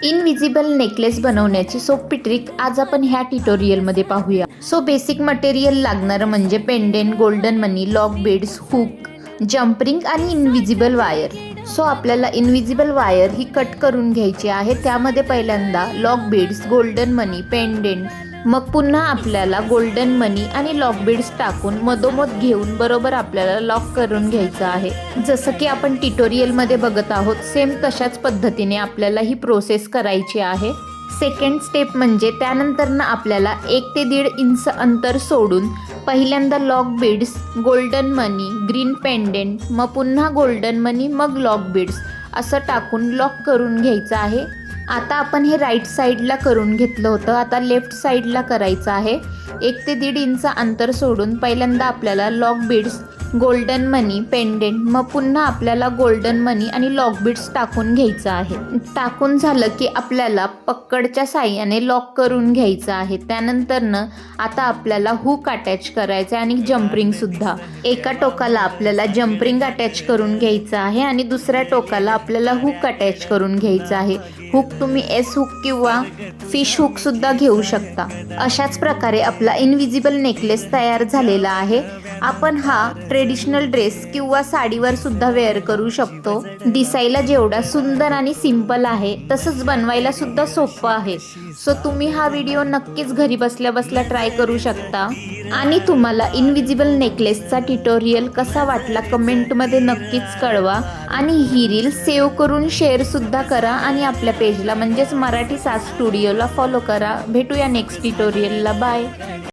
Invisible necklace बनवण्याची सोपी trick आज आपण ह्या ट्युटोरियलमध्ये पाहूया। सो बेसिक मटेरियल लागणारं म्हणजे पेंडेंट, गोल्डन मनी, lock beads, hook, jump ring आणि इनविजिबल वायर। सो आपल्याला इनविजिबल वायर ही कट करून घ्यायची आहे। त्यामध्ये पहिल्यांदा लॉक बीड्स, गोल्डन मनी, पेंडेंट, मग पुन्हा आपल्याला गोल्डन मनी आणि लॉक बीड्स टाकून मधोमध घेऊन बरोबर आपल्याला लॉक करून घ्यायचं आहे। जसं की आपण ट्युटोरियलमध्ये बघत आहोत सेम तशाच पद्धतीने आपल्याला ही प्रोसेस करायची आहे। सेकंड स्टेप म्हणजे त्यानंतर आपल्याला 1 ते 1.5 इंच अंतर सोडून पहिल्यांदा लॉक बीड्स, गोल्डन मनी, ग्रीन पेंडेंट, मग पुन्हा गोल्डन मनी, मग लॉक बीड्स असं टाकून लॉक करून घ्यायचं आहे। आता आपण हे राईट साईडला करून घेतलं होतं, आता लेफ्ट साईडला करायचं आहे। 1 ते 1.5 इंच अंतर सोडून पहिल्यांदा आपल्याला लॉक बीड्स, गोल्डन मनी, पेंडेंट, मग पुन्हा आपल्याला गोल्डन मनी आणि लॉक बीड्स टाकून घ्यायचं आहे। टाकून झालं की आपल्याला पकडच्या साहाय्याने लॉक करून घ्यायचं आहे। त्यानंतरनं आता आपल्याला हुक अटॅच करायचं आहे आणि जंपरिंग सुद्धा। एका टोकाला आपल्याला जंपरिंग अटॅच करून घ्यायचं आहे आणि दुसऱ्या टोकाला आपल्याला हुक अटॅच करून घ्यायचं आहे। हुक तुम्ही एस हुक किंवा फिश हुक सुद्धा घेऊ शकता। अशाच प्रकारे आपला इनविजिबल नेकलेस तयार झालेला आहे। आपण हा ट्रेडिशनल ड्रेस किंवा साडीवर सुद्धा वेअर करू शकतो। दिसायला जेवढा सुंदर आणि सिंपल आहे तसंच बनवायला सुद्धा सोपं आहे। सो तुम्ही हा व्हिडिओ नक्कीच घरी बसल्या बसल्या ट्राय करू शकता। आणि तुम्हाला इनविजिबल नेकलेसचा ट्युटोरियल कसा वाटला कमेंटमध्ये नक्कीच कळवा आणि ही रील सेव्ह करून शेअर सुद्धा करा आणि आपल्या पेजला म्हणजेच मराठी साज स्टुडिओला फॉलो करा। भेटूया नेक्स्ट ट्युटोरियलला। बाय।